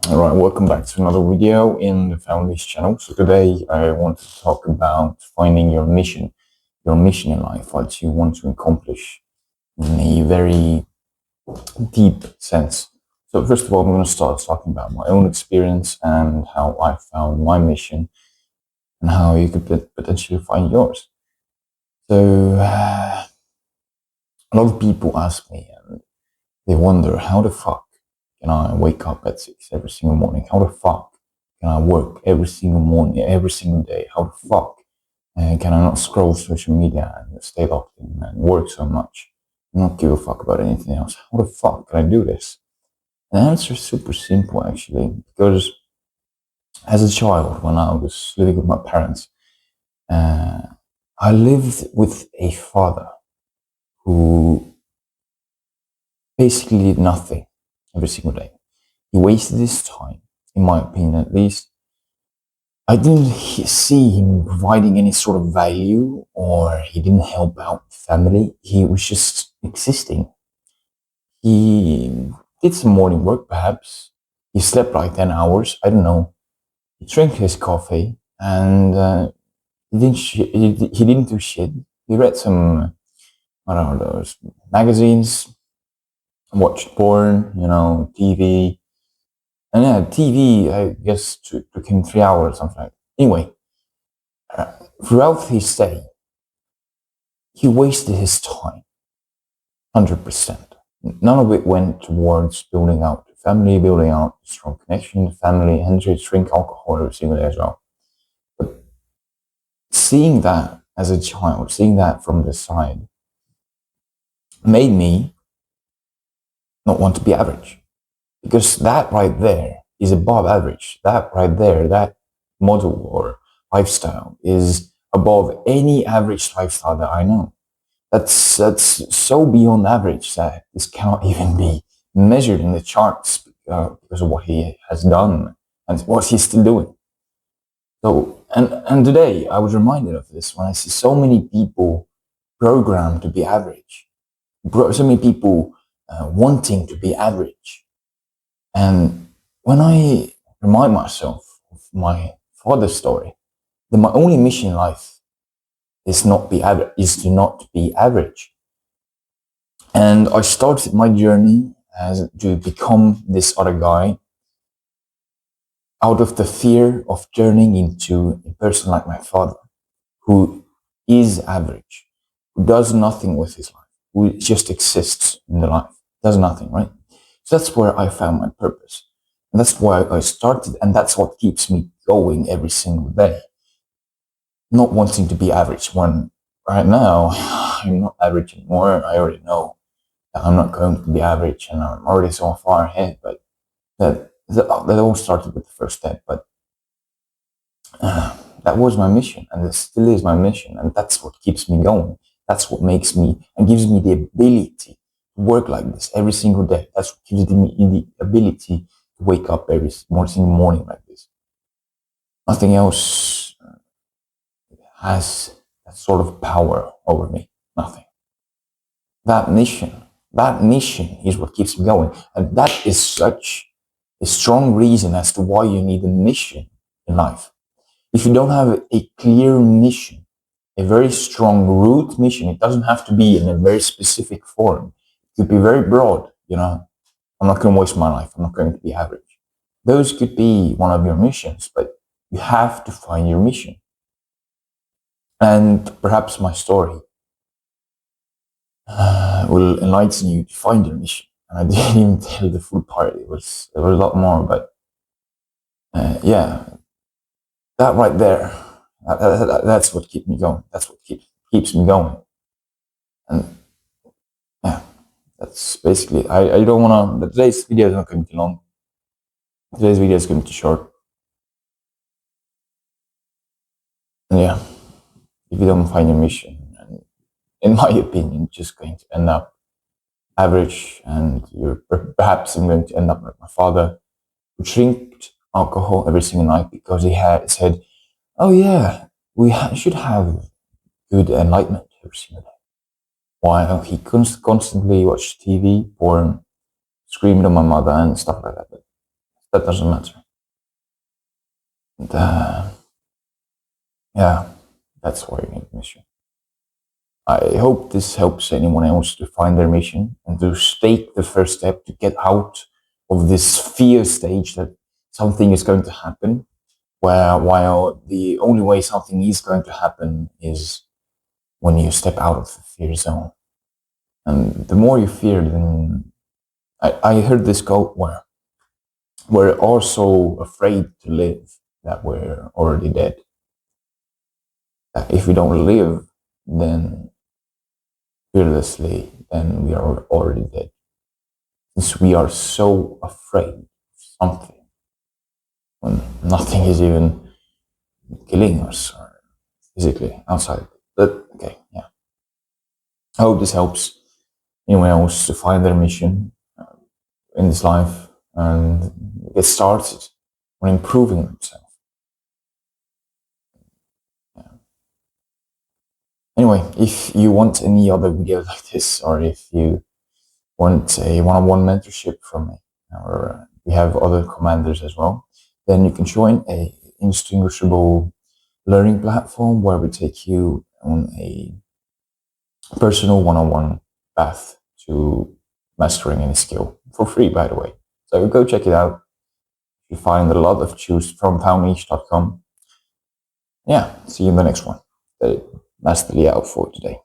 Alright, welcome back to another video in the Families channel. So today I want to talk about finding your mission in life, what you want to accomplish in a very deep sense. So first of all, I'm going to start talking about my own experience and how I found my mission and how you could potentially find yours. So a lot of people ask me and they wonder, how the fuck can I wake up at 6 every single morning? How the fuck can I work every single morning, every single day? How the fuck can I not scroll social media and stay locked in and work so much and not give a fuck about anything else? How the fuck can I do this? The answer is super simple, actually, because as a child, when I was living with my parents, uh, I lived with a father who basically did nothing every single day. He wasted his time, in my opinion at least. I didn't see him providing any sort of value, or he didn't help out the family. He was just existing. He did some morning work, perhaps. He slept like 10 hours, I don't know. He drank his coffee, and he didn't do shit. He read some, I don't know, those magazines, watched porn, TV. And yeah, TV, I guess, took him 3 hours, something like that. Anyway, uh, throughout his day, he wasted his time, 100%. None of it went towards building out the family, building out a strong connection, the family, and to drink alcohol every single day as well. But seeing that as a child, seeing that from the side, made me not want to be average. Because that right there is above average. That right there, that model or lifestyle is above any average lifestyle that I know. That's so beyond average that this cannot even be measured in the charts because of what he has done and what he's still doing. So, and today I was reminded of this when I see so many people programmed to be average, so many people wanting to be average. And when I remind myself of my father's story, that my only mission in life is to not be average. And I started my journey as to become this other guy out of the fear of turning into a person like my father, who is average, who does nothing with his life, who just exists in the life, does nothing, right? So that's where I found my purpose. And that's why I started, and that's what keeps me going every single day. Not wanting to be average when right now I'm not average anymore. I already know that I'm not going to be average and I'm already so far ahead, but that all started with the first step. But that was my mission, and it still is my mission, and that's what keeps me going. That's what makes me and gives me the ability to work like this every single day. That's what gives me the ability to wake up every single morning like this. Nothing else has that sort of power over me. Nothing. That mission is what keeps me going, and that is such a strong reason as to why you need a mission in life. If you don't have a clear mission, a very strong root mission, it doesn't have to be in a very specific form. It could be very broad, I'm not going to waste my life. I'm not going to be average. Those could be one of your missions, but you have to find your mission. And perhaps my story will enlighten you to find your mission. And I didn't even tell the full part. It was a lot more, but yeah, that right there, that's what keeps me going. That's what keeps me going. And yeah, that's basically. I don't want to. Today's video is not going to be long. Today's video is going to be short. And yeah, if you don't find your mission, and in my opinion, just going to end up average, and perhaps I'm going to end up like my father, who drank alcohol every single night because he had said, "Oh yeah, we should have good enlightenment every single day." While he constantly watched TV, porn, screamed at my mother and stuff like that. But that doesn't matter. And, yeah, that's why you need a mission. I hope this helps anyone else to find their mission and to take the first step to get out of this fear stage that something is going to happen, while the only way something is going to happen is when you step out of the fear zone. And the more you fear, then I heard this quote where we're all so afraid to live that we're already dead. That if we don't live, then fearlessly, then we are already dead. Since we are so afraid of something when nothing is even killing us or physically outside. But okay, yeah. I hope this helps anyone else to find their mission in this life and get started on improving themselves. Yeah. Anyway, if you want any other videos like this, or if you want a one-on-one mentorship from me, or we have other commanders as well, then you can join a indistinguishable learning platform where we take you on a personal one-on-one path to mastering any skill for free, by the way. So go check it out. You find a lot of choose from foundniche.com. Yeah, see you in the next one. That's the layout for today.